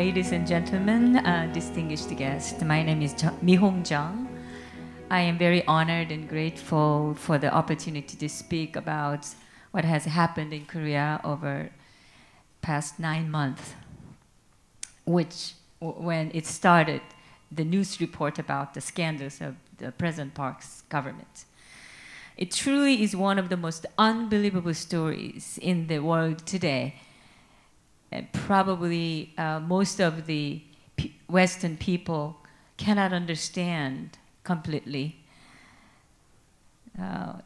Ladies and gentlemen, distinguished guests, my name is Mi-Hong Jung. I am very honored and grateful for the opportunity to speak about what has happened in Korea over past 9 months, which, when it started, the news report about the scandals of the President Park's government. It truly is one of the most unbelievable stories in the world today. And probably most of the Western people cannot understand completely.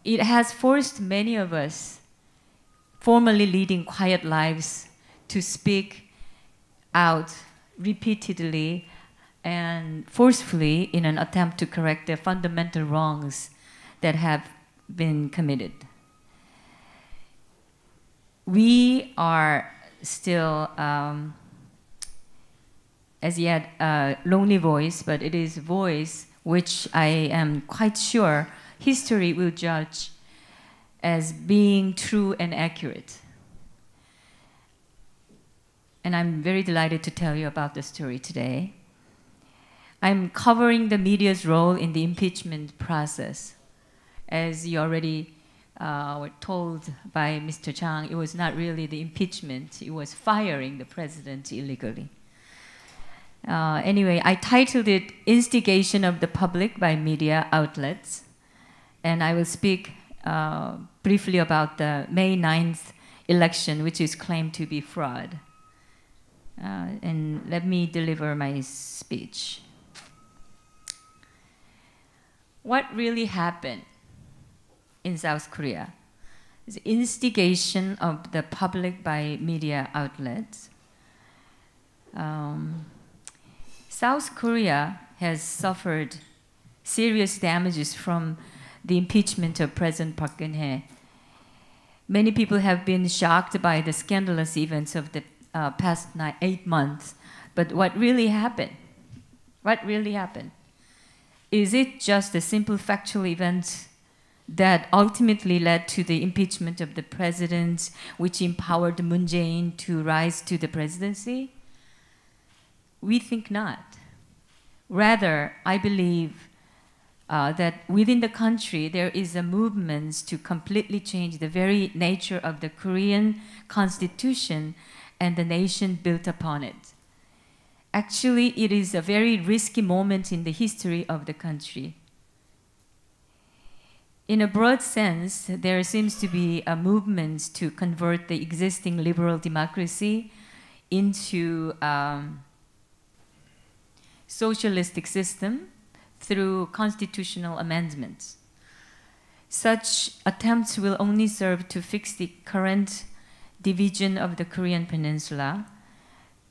It has forced many of us, formerly leading quiet lives, to speak out repeatedly and forcefully in an attempt to correct the fundamental wrongs that have been committed. We are still, as yet, a lonely voice, but it is a voice which I am quite sure history will judge as being true and accurate. And I'm very delighted to tell you about the story today. I'm covering the media's role in the impeachment process. As you already were told by Mr. Chang, it was not really the impeachment, it was firing the president illegally. Anyway, I titled it Instigation of the Public by Media Outlets. And I will speak briefly about the May 9th election, which is claimed to be fraud. And let me deliver my speech. What really happened in South Korea is instigation of the public by media outlets. South Korea has suffered serious damages from the impeachment of President Park Geun-hye. Many people have been shocked by the scandalous events of the past 8 months. But what really happened? What really happened? Is it just a simple factual event that ultimately led to the impeachment of the president, which empowered Moon Jae-in to rise to the presidency? We think not. Rather, I believe that within the country there is a movement to completely change the very nature of the Korean constitution and the nation built upon it. Actually, it is a very risky moment in the history of the country. In a broad sense, there seems to be a movement to convert the existing liberal democracy into socialistic system through constitutional amendments. Such attempts will only serve to fix the current division of the Korean peninsula.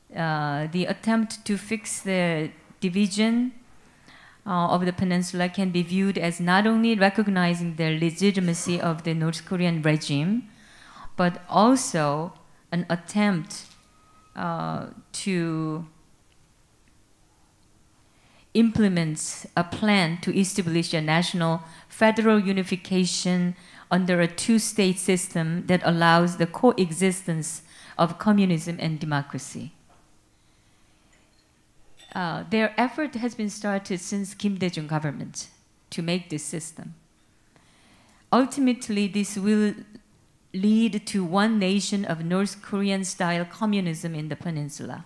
The attempt to fix the division of the peninsula can be viewed as not only recognizing the legitimacy of the North Korean regime, but also an attempt to implement a plan to establish a national federal unification under a two-state system that allows the coexistence of communism and democracy. Their effort has been started since Kim Dae-jung government to make this system. Ultimately, this will lead to one nation of North Korean-style communism in the peninsula.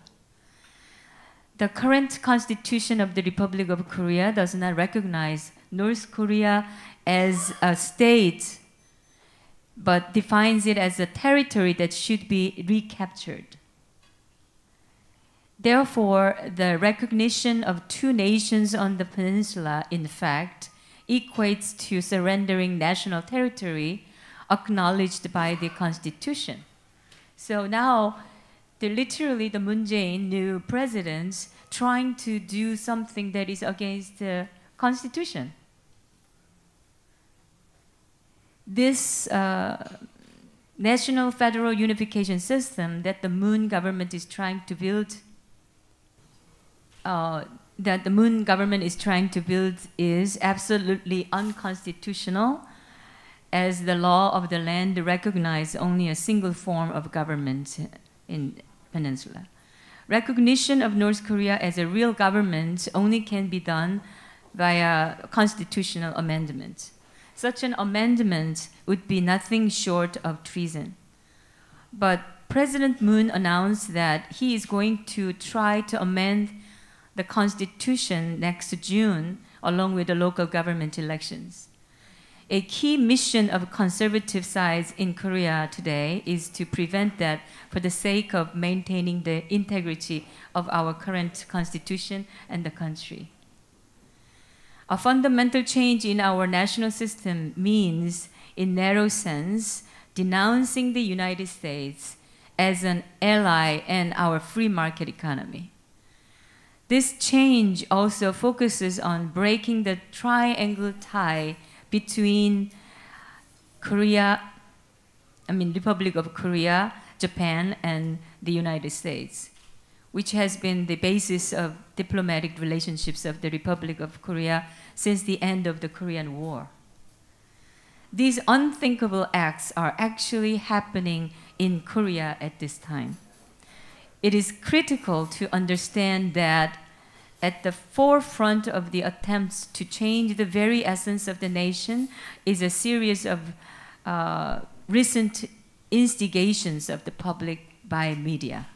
The current constitution of the Republic of Korea does not recognize North Korea as a state, but defines it as a territory that should be recaptured. Therefore, the recognition of two nations on the peninsula, in fact, equates to surrendering national territory acknowledged by the Constitution. So now, literally, the Moon Jae-in, new president, trying to do something that is against the Constitution. This national federal unification system that the Moon government is trying to build is absolutely unconstitutional, as the law of the land recognizes only a single form of government in peninsula. recognition of North Korea as a real government only can be done via constitutional amendment. Such an amendment would be nothing short of treason. But President Moon announced that he is going to try to amend the constitution next June along with the local government elections. A key mission of conservative sides in Korea today is to prevent that for the sake of maintaining the integrity of our current constitution and the country. A fundamental change in our national system means, in narrow sense, denouncing the United States as an ally in our free market economy. This change also focuses on breaking the triangle tie between Republic of Korea, Japan, and the United States, which has been the basis of diplomatic relationships of the Republic of Korea since the end of the Korean War. These unthinkable acts are actually happening in Korea at this time. It is critical to understand that at the forefront of the attempts to change the very essence of the nation is a series of recent instigations of the public by media.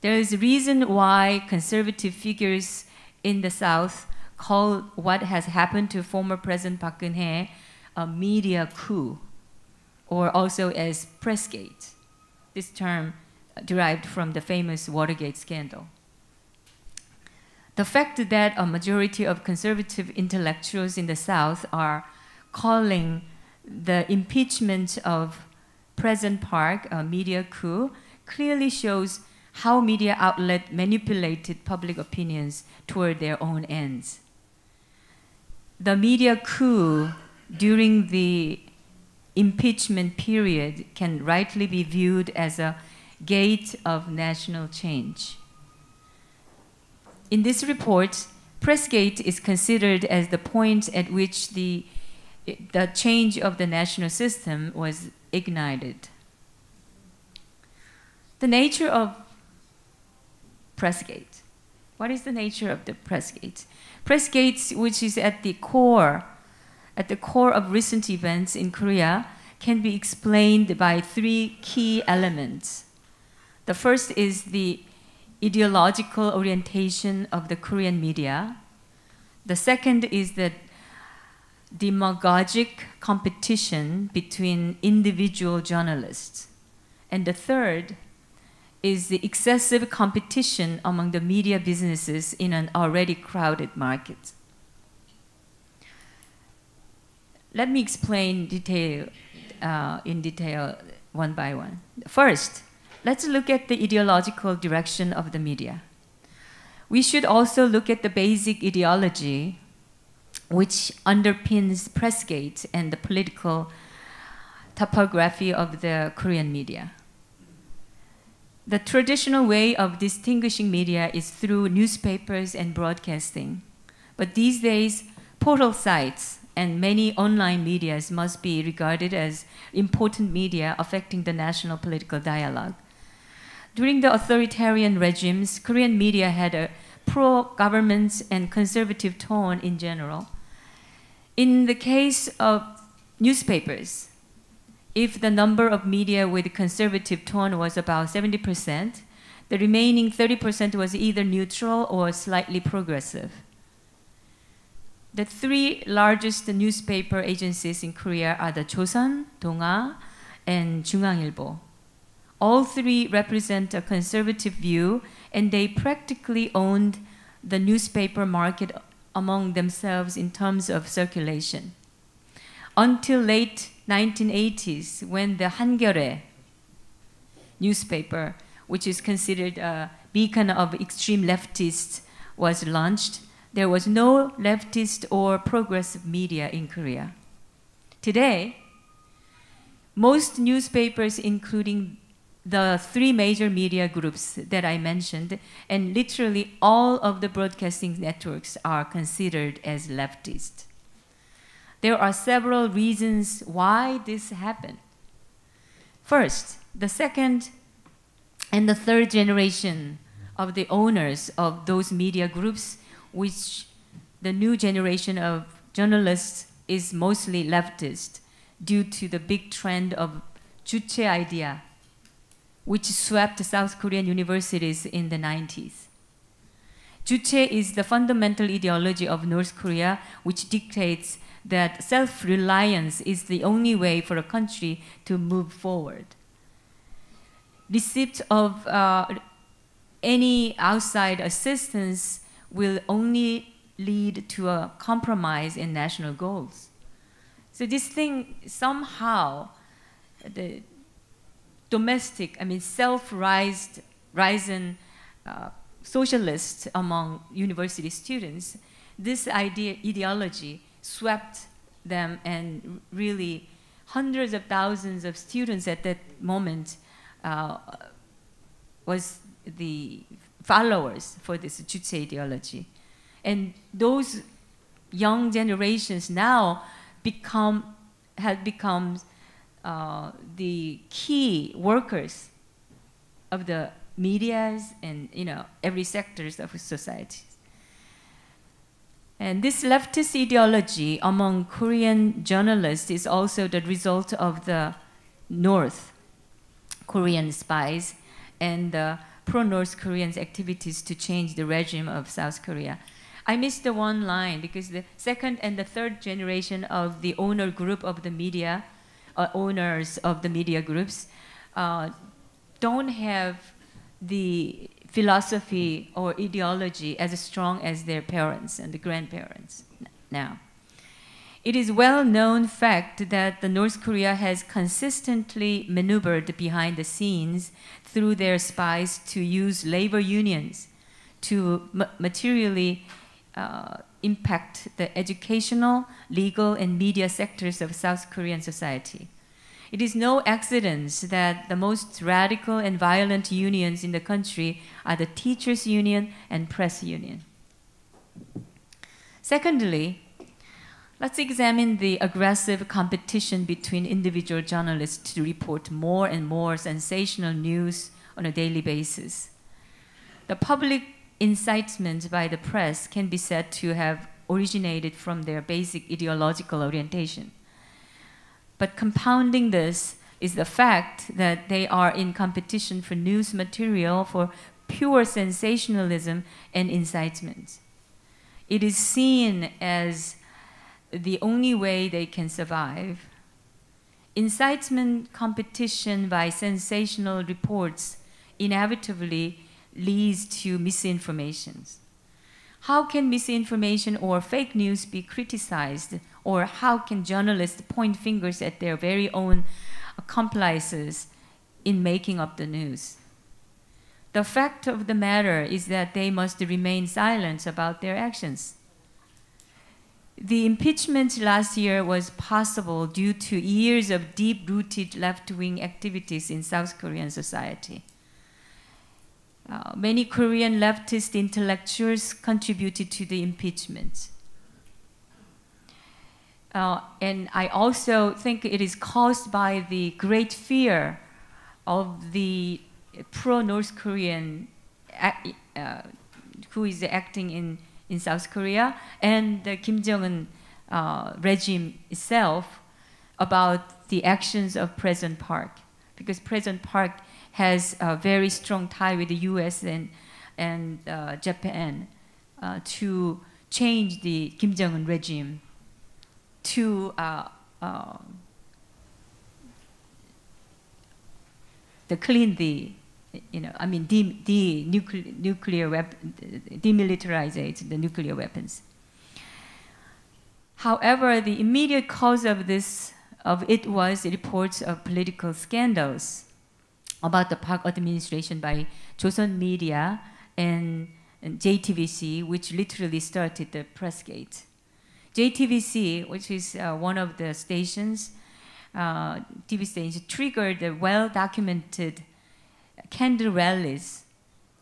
There is a reason why conservative figures in the South call what has happened to former President Park Geun-hye a media coup, or also as Pressgate. This term derived from the famous Watergate scandal. The fact that a majority of conservative intellectuals in the South are calling the impeachment of President Park a media coup clearly shows how media outlets manipulated public opinions toward their own ends. The media coup during the impeachment period can rightly be viewed as a gate of national change. In this report, Pressgate is considered as the point at which the change of the national system was ignited. The nature of Pressgate. What is the nature of the Pressgate? Pressgate, which is at the core of recent events in Korea, can be explained by three key elements. The first is the ideological orientation of the Korean media. The second is the demagogic competition between individual journalists. And the third is the excessive competition among the media businesses in an already crowded market. Let me explain in detail one by one. First, let's look at the ideological direction of the media. We should also look at the basic ideology which underpins Pressgate and the political topography of the Korean media. The traditional way of distinguishing media is through newspapers and broadcasting. But these days, portal sites and many online medias must be regarded as important media affecting the national political dialogue. During the authoritarian regimes, Korean media had a pro-government and conservative tone in general. In the case of newspapers, if the number of media with conservative tone was about 70%, the remaining 30% was either neutral or slightly progressive. The three largest newspaper agencies in Korea are the Joseon, 동아, and 중앙일보. All three represent a conservative view, and they practically owned the newspaper market among themselves in terms of circulation. Until late 1980s, when the 한겨레 newspaper, which is considered a beacon of extreme leftists, was launched, there was no leftist or progressive media in Korea. Today, most newspapers, including the three major media groups that I mentioned, and literally all of the broadcasting networks are considered as leftist. There are several reasons why this happened. First, the second and the third generation of the owners of those media groups, which the new generation of journalists is mostly leftist due to the big trend of 주체 idea, which swept South Korean universities in the 90s. 주체 is the fundamental ideology of North Korea, which dictates that self-reliance is the only way for a country to move forward. Receipt of any outside assistance will only lead to a compromise in national goals. So this thing somehow, the domestic, self-risen socialists among university students, this ideology swept them, and really hundreds of thousands of students at that moment was the followers for this 주체 ideology. And those young generations now have become the key workers of the medias and every sectors of society. And this leftist ideology among Korean journalists is also the result of the North Korean spies and the pro-North Koreans' activities to change the regime of South Korea. I missed the one line because the second and the third generation of the owner group of the media, owners of the media groups, don't have the philosophy or ideology as strong as their parents and the grandparents now. It is well-known fact that the North Korea has consistently maneuvered behind the scenes through their spies to use labor unions to materially impact the educational, legal, and media sectors of South Korean society. It is no accident that the most radical and violent unions in the country are the teachers' union and press union. Secondly, let's examine the aggressive competition between individual journalists to report more and more sensational news on a daily basis. The public incitement by the press can be said to have originated from their basic ideological orientation. But compounding this is the fact that they are in competition for news material for pure sensationalism and incitement. It is seen as the only way they can survive. Incitement competition by sensational reports inevitably leads to misinformation. How can misinformation or fake news be criticized? Or how can journalists point fingers at their very own accomplices in making up the news? The fact of the matter is that they must remain silent about their actions. The impeachment last year was possible due to years of deep-rooted left-wing activities in South Korean society. Many Korean leftist intellectuals contributed to the impeachment. And I also think it is caused by the great fear of the pro-North Korean who is acting in South Korea and the Kim Jong-un regime itself about the actions of President Park. Because President Park has a very strong tie with the US and Japan to change the Kim Jong-un regime to clean the, nuclear weapon, demilitarize the nuclear weapons. However, the immediate cause of it was reports of political scandals about the Park administration by Joseon Media and JTBC, which literally started the Pressgate. JTBC, which is one of the stations, TV stations, triggered the well-documented candle rallies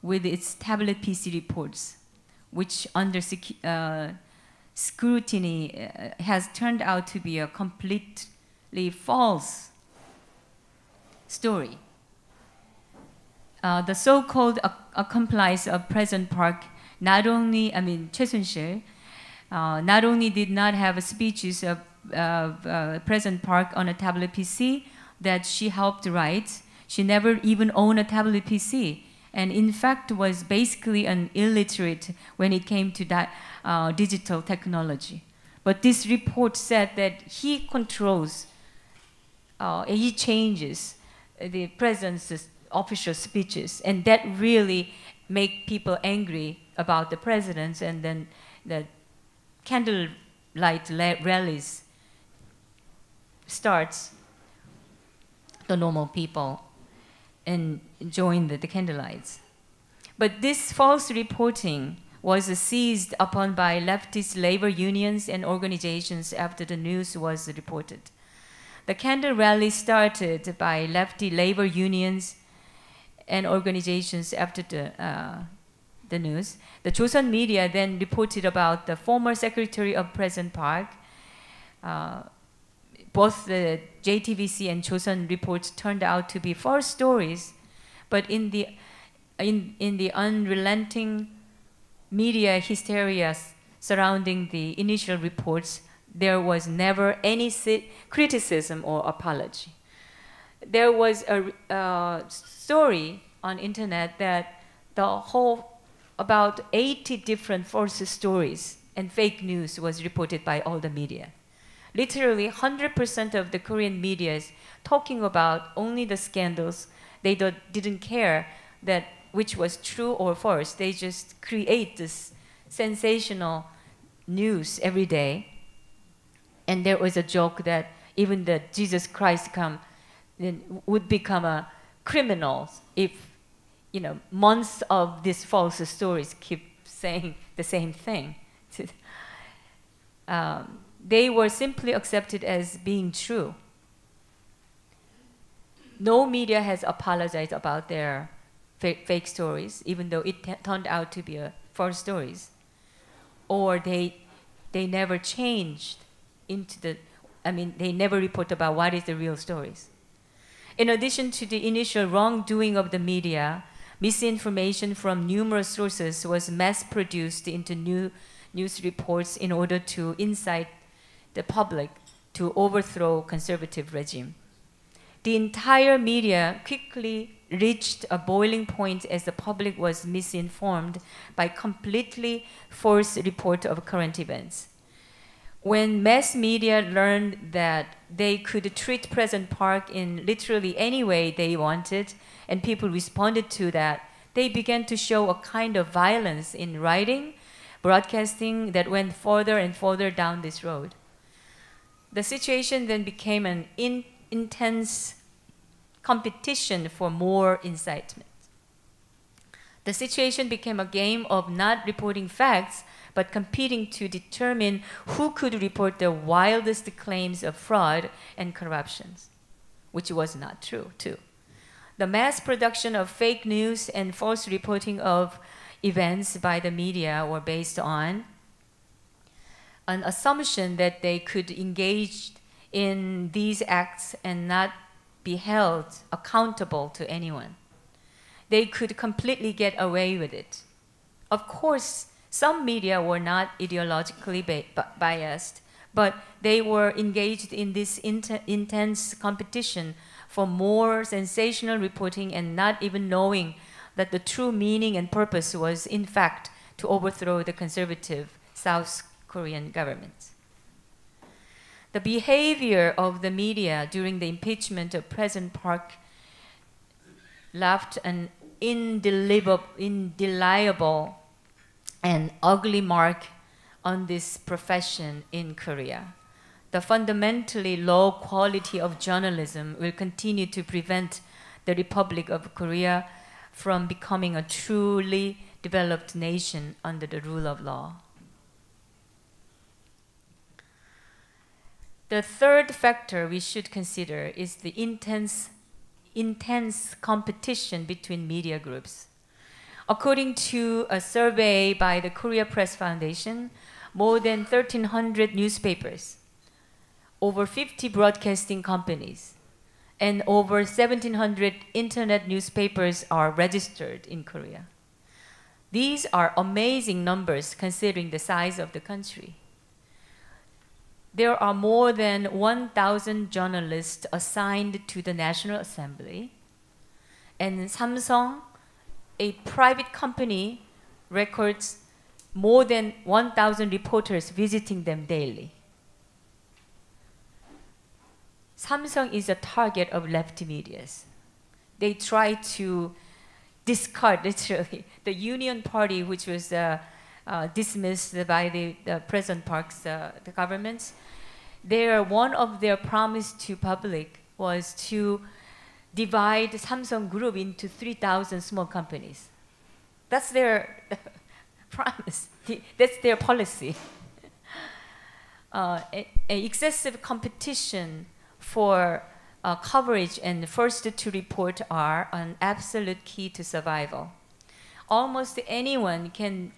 with its tablet PC reports, which under scrutiny has turned out to be a completely false story. the so-called accomplice of President Park not only, 최순실, not only did not have speeches of President Park on a tablet PC that she helped write, she never even owned a tablet PC, and in fact was basically an illiterate when it came to that digital technology. But this report said that he controls, he changes the president's official speeches, and that really make people angry about the presidents, and then the candlelight rallies starts the normal people and join the candlelights. But this false reporting was seized upon by leftist labor unions and organizations after the news was reported. The candle rally started by lefty labor unions and organizations after the news. The Joseon media then reported about the former secretary of President Park. Both the JTBC and Joseon reports turned out to be false stories, but in the unrelenting media hysteria surrounding the initial reports, there was never any criticism or apology. There was a story on internet that about 80 different false stories and fake news was reported by all the media. Literally 100% of the Korean media is talking about only the scandals. They didn't care that which was true or false. They just create this sensational news every day. And there was a joke that even the Jesus Christ would become a criminal if, months of these false stories keep saying the same thing. They were simply accepted as being true. No media has apologized about their fake stories, even though it turned out to be false stories. Or they never changed into they never report about what is the real stories. In addition to the initial wrongdoing of the media, misinformation from numerous sources was mass-produced into news reports in order to incite the public to overthrow conservative regime. The entire media quickly reached a boiling point as the public was misinformed by completely false report of current events. When mass media learned that they could treat President Park in literally any way they wanted, and people responded to that, they began to show a kind of violence in writing, broadcasting that went further and further down this road. The situation then became an intense competition for more incitement. The situation became a game of not reporting facts, but competing to determine who could report the wildest claims of fraud and corruption, which was not true, too. The mass production of fake news and false reporting of events by the media were based on an assumption that they could engage in these acts and not be held accountable to anyone. They could completely get away with it. Of course, some media were not ideologically biased, but they were engaged in this intense competition for more sensational reporting and not even knowing that the true meaning and purpose was, in fact, to overthrow the conservative South Korean government. The behavior of the media during the impeachment of President Park left an indelible and ugly mark on this profession in Korea. The fundamentally low quality of journalism will continue to prevent the Republic of Korea from becoming a truly developed nation under the rule of law. The third factor we should consider is the intense competition between media groups. According to a survey by the Korea Press Foundation, more than 1,300 newspapers, over 50 broadcasting companies, and over 1,700 internet newspapers are registered in Korea. These are amazing numbers considering the size of the country. There are more than 1,000 journalists assigned to the National Assembly, and Samsung, a private company, records more than 1,000 reporters visiting them daily. Samsung is a target of left medias. They try to discard, literally, the Union Party, which was dismissed by the President Park's the government. One of their promise to public was to divide Samsung Group into 3,000 small companies. That's their promise. That's their policy. Excessive competition for coverage and first to report are an absolute key to survival. Almost anyone can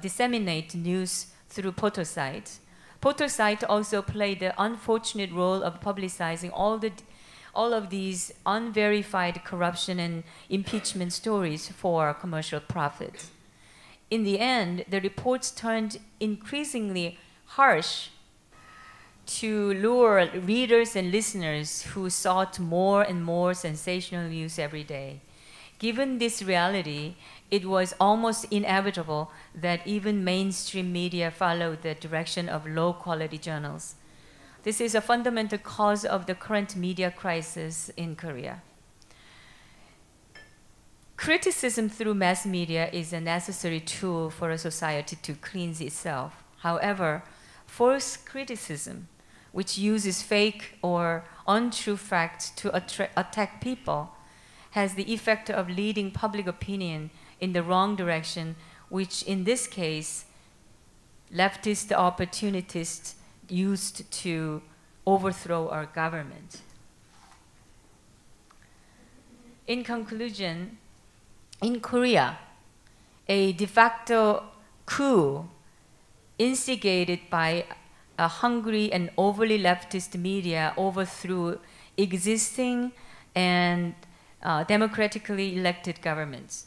disseminate news through portal sites. Portal sites also play the unfortunate role of publicizing all of these unverified corruption and impeachment stories for commercial profit. In the end, the reports turned increasingly harsh to lure readers and listeners who sought more and more sensational news every day. Given this reality, it was almost inevitable that even mainstream media followed the direction of low-quality journals. This is a fundamental cause of the current media crisis in Korea. Criticism through mass media is a necessary tool for a society to cleanse itself. However, false criticism, which uses fake or untrue facts to attack people, has the effect of leading public opinion in the wrong direction, which in this case, leftist opportunists used to overthrow our government. In conclusion, in Korea, a de facto coup instigated by a hungry and overly leftist media overthrew existing and democratically elected governments.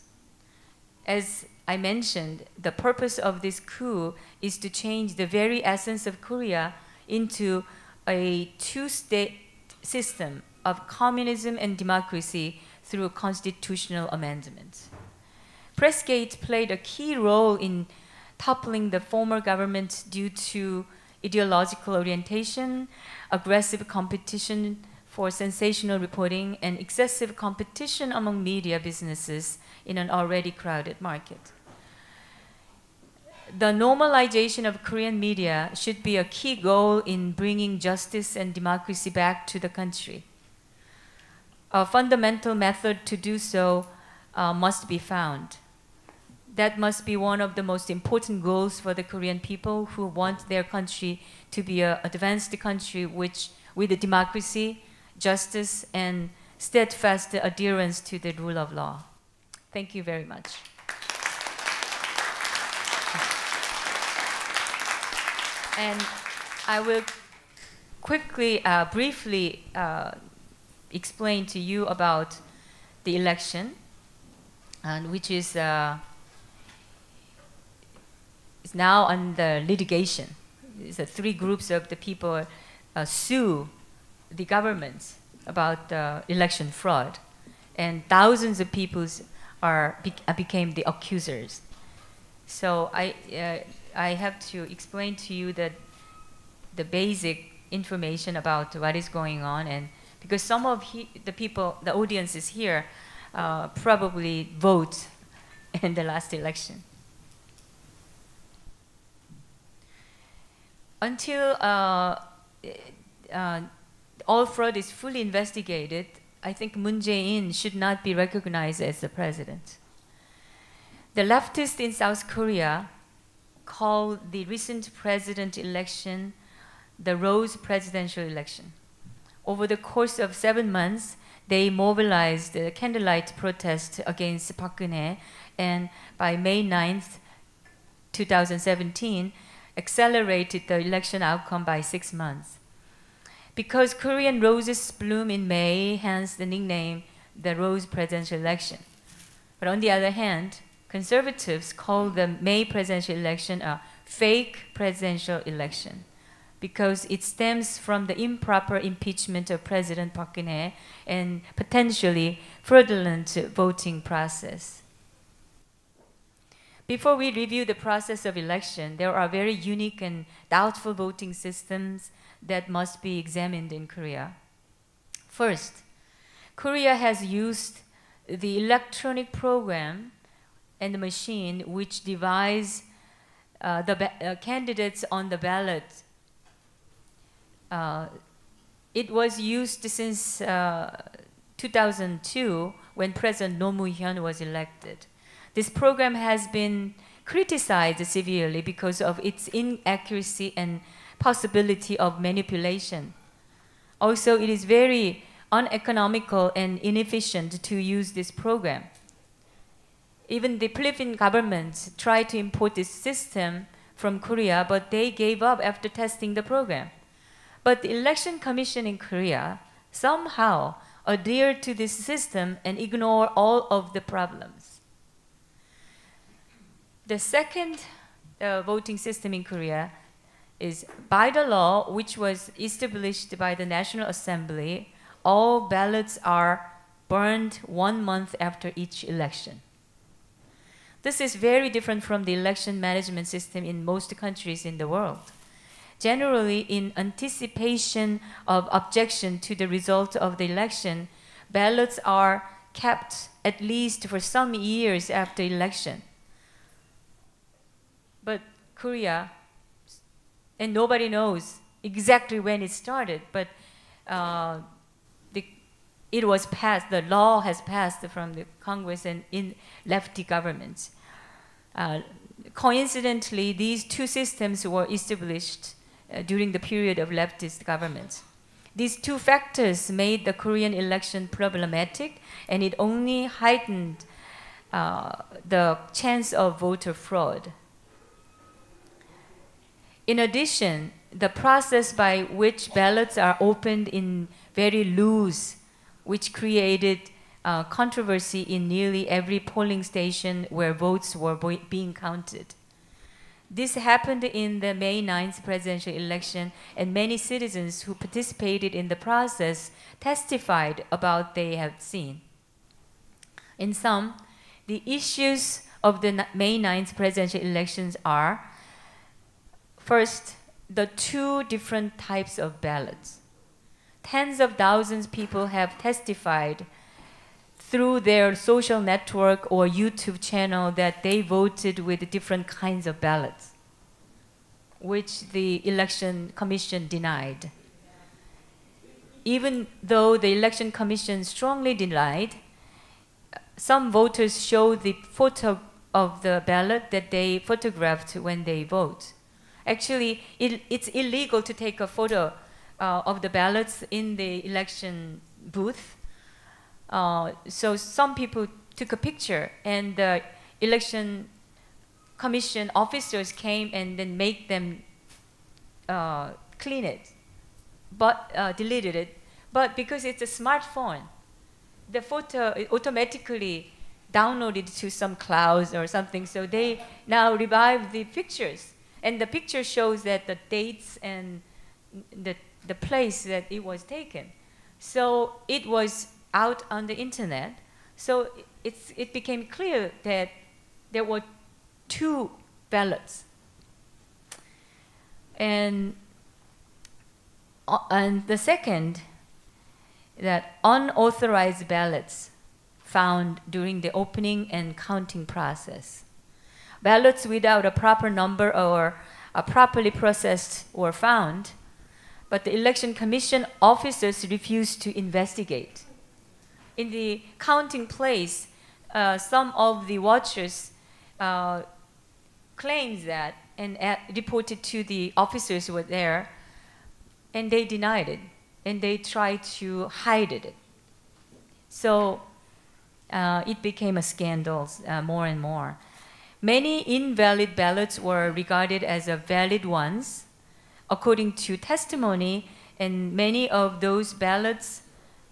As I mentioned, the purpose of this coup is to change the very essence of Korea into a two-state system of communism and democracy through constitutional amendments. Pressgate played a key role in toppling the former government due to ideological orientation, aggressive competition for sensational reporting, and excessive competition among media businesses in an already crowded market. The normalization of Korean media should be a key goal in bringing justice and democracy back to the country. A fundamental method to do so must be found. That must be one of the most important goals for the Korean people who want their country to be an advanced country with democracy, justice, and steadfast adherence to the rule of law. Thank you very much. And I will quickly, briefly explain to you about the election, and which is now under litigation. Three groups of the people sue the government about election fraud, and thousands of people became the accusers. So I have to explain to you that the basic information about what is going on, and because some of the people, the audiences here, probably vote in the last election. Until all fraud is fully investigated, I think Moon Jae-in should not be recognized as the president. The leftists in South Korea call the recent president election the Rose presidential election. Over the course of 7 months, they mobilized a candlelight protest against Park Geun-hye, and by May 9th, 2017, accelerated the election outcome by 6 months. because Korean roses bloom in May, hence the nickname the Rose Presidential Election. But on the other hand, conservatives call the May presidential election a fake presidential election because it stems from the improper impeachment of President Park Geun-hye and potentially fraudulent voting process. Before we review the process of election, there are very unique and doubtful voting systems that must be examined in Korea. First, Korea has used the electronic program and the machine which divides the candidates on the ballot. It was used since 2002 when President Roh Moo-hyun was elected. This program has been criticized severely because of its inaccuracy and possibility of manipulation. Also, it is very uneconomical and inefficient to use this program. Even the Philippine government tried to import this system from Korea, but they gave up after testing the program. But the Election Commission in Korea somehow adhered to this system and ignore all of the problems. The second voting system in Korea is by the law, which was established by the National Assembly. All ballots are burned 1 month after each election. This is very different from the election management system in most countries in the world. Generally, in anticipation of objection to the result of the election, ballots are kept at least for some years after election. But Korea, and nobody knows exactly when it started, but it was passed, the law has passed from the Congress and in lefty governments. Coincidentally, these two systems were established during the period of leftist governments. These two factors made the Korean election problematic, and it only heightened the chance of voter fraud. In addition, the process by which ballots are opened in very loose, which created controversy in nearly every polling station where votes were being counted. This happened in the May 9th presidential election, and many citizens who participated in the process testified about they had seen. In sum, the issues of the May 9th presidential elections are, first, the two different types of ballots. Tens of thousands of people have testified through their social network or YouTube channel that they voted with different kinds of ballots, which the Election Commission denied. Even though the Election Commission strongly denied, some voters showed the photo of the ballot that they photographed when they vote. Actually, it's illegal to take a photo of the ballots in the election booth. So some people took a picture, and the Election Commission officers came and then make them clean it, but deleted it. But because it's a smartphone, the photo is automatically downloaded to some clouds or something, so they now revive the pictures. And the picture shows that the dates and the place that it was taken. So it was out on the internet. So it became clear that there were two ballots. And the second, that unauthorized ballots found during the opening and counting process. Ballots without a proper number or properly processed were found, but the Election Commission officers refused to investigate. In the counting place, some of the watchers claimed that and reported to the officers who were there, and they denied it, and they tried to hide it. So it became a scandal more and more. Many invalid ballots were regarded as valid ones, according to testimony and many of those ballots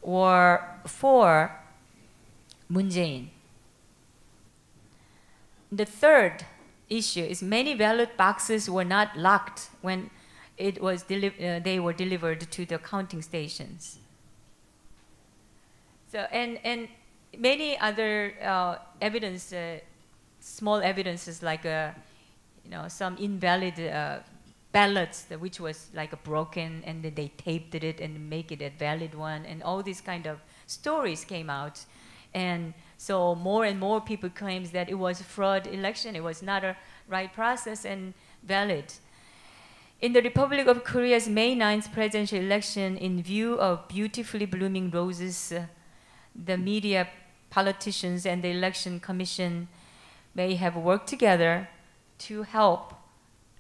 were for Moon Jae-in. The third issue is many ballot boxes were not locked when it was they were delivered to the counting stations. So and many other evidence, small evidences like some invalid ballots which was like broken, and then they taped it and make it a valid one, and all these kind of stories came out. And so more and more people claims that it was a fraud election, it was not a right process and valid. In the Republic of Korea's May 9th presidential election, in view of beautifully blooming roses, the media, politicians, and the election commission may have worked together to help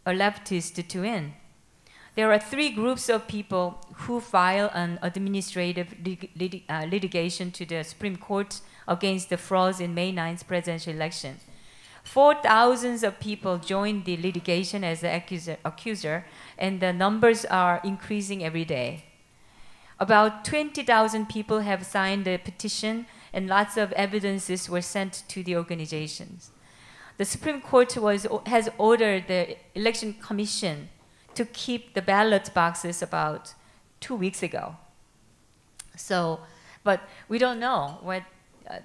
a leftist to win. There are three groups of people who file an administrative litigation to the Supreme Court against the frauds in May 9th presidential election. 4,000 of people joined the litigation as the accuser, and the numbers are increasing every day. About 20,000 people have signed the petition, and lots of evidences were sent to the organizations. The Supreme Court has ordered the Election Commission to keep the ballot boxes about 2 weeks ago. So, but we don't know what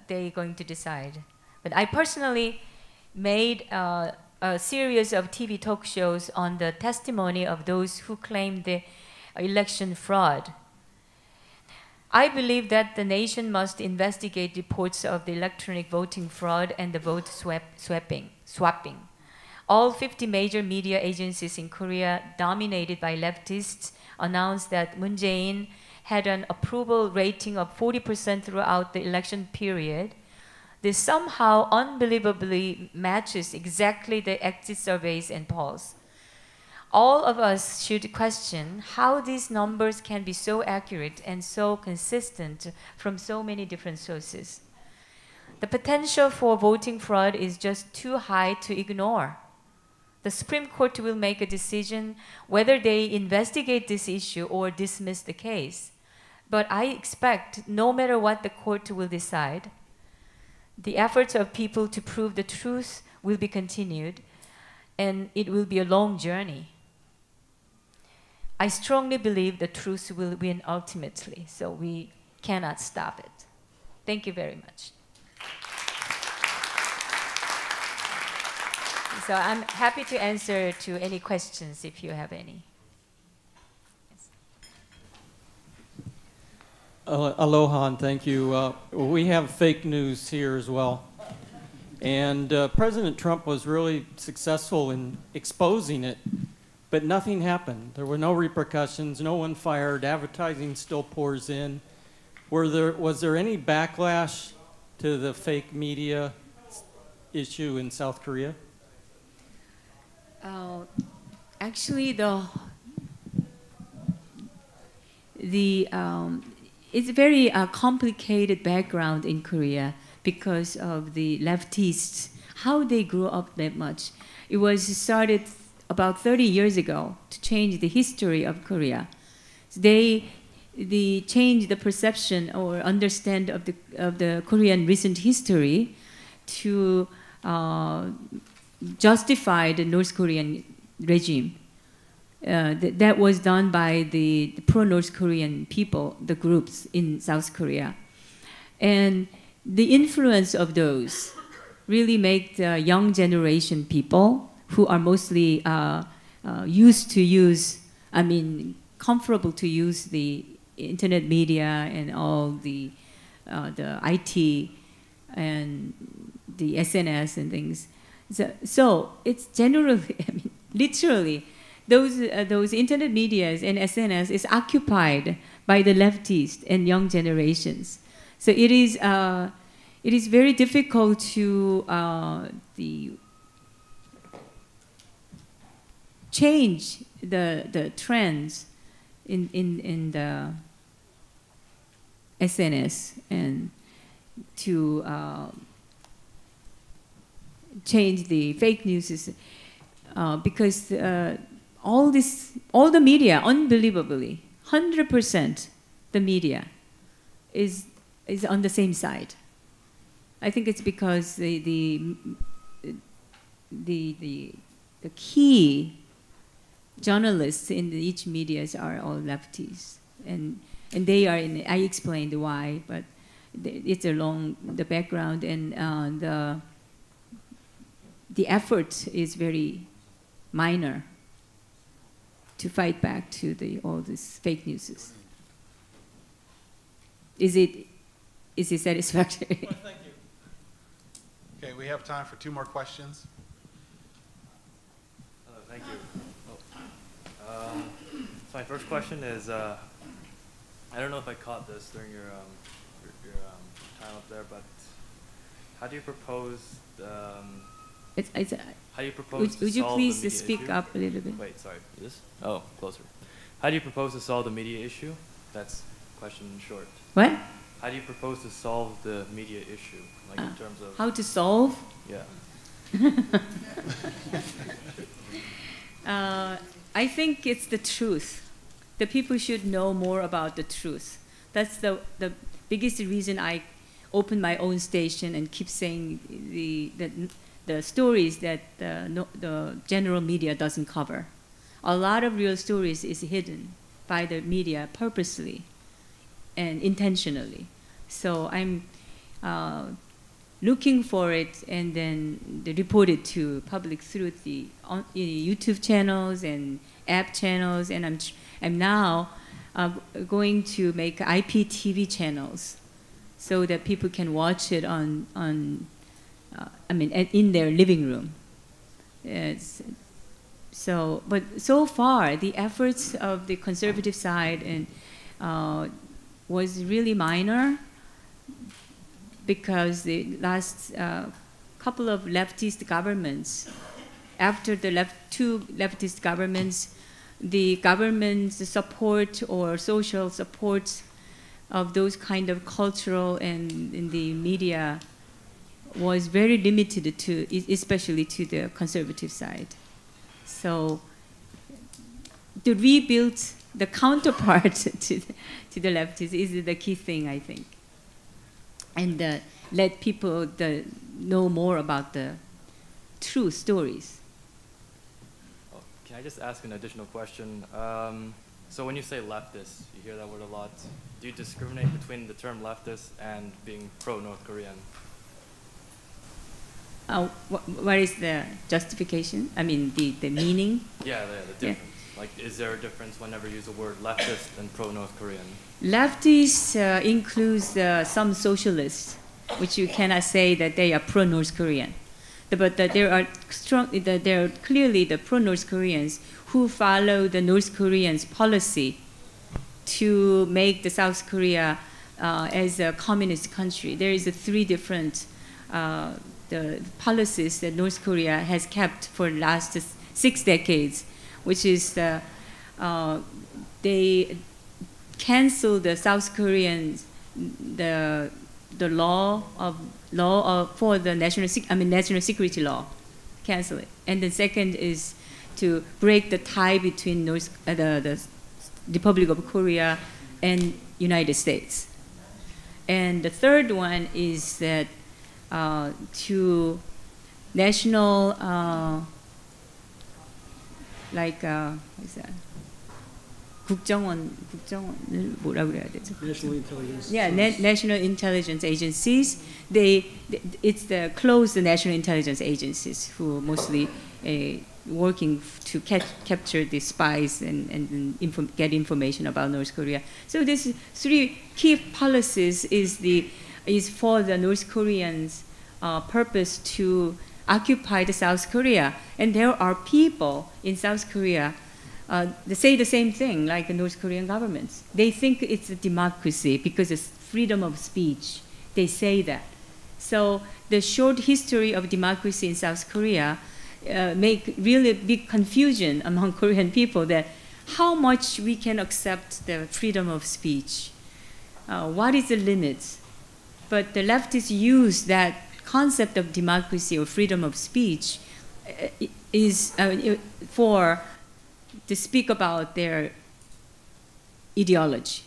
they're going to decide. But I personally made a series of TV talk shows on the testimony of those who claimed the election fraud. I believe that the nation must investigate reports of the electronic voting fraud and the vote swapping. All 50 major media agencies in Korea, dominated by leftists, announced that Moon Jae-in had an approval rating of 40% throughout the election period. This somehow unbelievably matches exactly the exit surveys and polls. All of us should question how these numbers can be so accurate and so consistent from so many different sources. The potential for voting fraud is just too high to ignore. The Supreme Court will make a decision whether they investigate this issue or dismiss the case. But I expect no matter what the court will decide, the efforts of people to prove the truth will be continued, and it will be a long journey. I strongly believe the truth will win ultimately, so we cannot stop it. Thank you very much. So I'm happy to answer to any questions if you have any. Yes. Aloha and thank you. We have fake news here as well. And President Trump was really successful in exposing it, but nothing happened. There were no repercussions, no one fired, advertising still pours in. Was there any backlash to the fake media issue in South Korea? Actually, it's a very complicated background in Korea because of the leftists, how they grew up that much. It was started about 30 years ago to change the history of Korea. They changed the perception or understand of the Korean recent history to justify the North Korean regime. That was done by the pro-North Korean people, the groups in South Korea. And the influence of those really make the young generation people who are mostly used to use, comfortable to use the internet media and all the IT and the SNS and things. So it's generally, literally, those internet medias and SNS is occupied by the leftists and young generations. So it is very difficult to change the trends in the SNS and to change the fake news because all the media, unbelievably, 100% the media is on the same side. I think it's because the key journalists in each medias are all lefties, and they are in. I explained why, but it's along the background, and the effort is very minor to fight back to all these fake news. Is it satisfactory? Well, thank you. Okay, we have time for 2 more questions. Thank you. So my first question is, I don't know if I caught this during your time up there, but how do you propose? How do you propose to would you solve please the media speak issue? up a little bit? Wait, sorry. This? Oh, closer. How do you propose to solve the media issue? That's question in short. What? How do you propose to solve the media issue, like in terms of? How to solve? Yeah. I think it's the truth. The people should know more about the truth. That's the biggest reason I open my own station and keep saying the stories that the general media doesn't cover. A lot of real stories is hidden by the media purposely and intentionally. So I'm looking for it and then report it to public through the YouTube channels and app channels, and I'm now going to make IPTV channels so that people can watch it in their living room. But so far the efforts of the conservative side was really minor, because the last couple of leftist governments, after the two leftist governments, the government's support or social support of those kind of cultural and in the media was very limited to, especially to the conservative side. So to rebuild the counterpart to the leftists is the key thing, I think. And let people know more about the true stories. Oh, can I just ask an additional question? So when you say leftist, you hear that word a lot. Do you discriminate between the term leftist and being pro-North Korean? What is the justification? I mean, the meaning? Yeah, the difference. Yeah. Like, is there a difference whenever you use the word leftist and pro-North Korean? Leftist includes some socialists, which you cannot say that they are pro-North Korean. But there are clearly the pro-North Koreans who follow the North Koreans' policy to make the South Korea as a communist country. There is 3 different the policies that North Korea has kept for the last 6 decades, which is they cancel the South Koreans the law for the national security law, cancel it. And the second is to break the tie between the Republic of Korea and United States. And the third one is that to national what is that? 국정원을 뭐라 그래야 되죠? National intelligence. Yeah, national intelligence agencies. It's the closed national intelligence agencies who mostly working to capture the spies and get information about North Korea. So these 3 key policies is for the North Koreans' purpose to occupy the South Korea. And there are people in South Korea they say the same thing like the North Korean governments. They think it's a democracy because it's freedom of speech. They say that. So the short history of democracy in South Korea make really big confusion among Korean people that how much we can accept the freedom of speech. What is the limit? But the leftists use that concept of democracy or freedom of speech to speak about their ideology,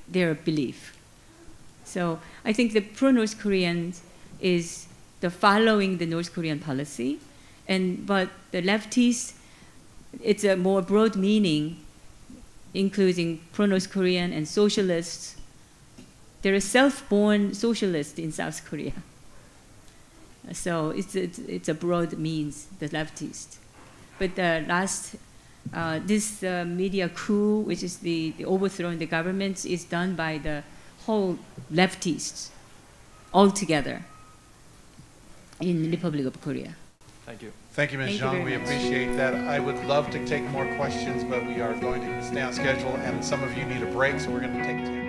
their belief. So I think the pro-North Korean is the following the North Korean policy, but the leftists, it's a more broad meaning, including pro-North Korean and socialists. There are self-born socialists in South Korea. So it's a broad means, the leftist. But the last, this media coup, which is the overthrowing the government, is done by the whole leftists altogether in the Republic of Korea. Thank you. Thank you, Ms. Thank you Jung. very We much. appreciate that. I would love to take more questions, but we are going to stay on schedule, and some of you need a break, so we're going to take 10.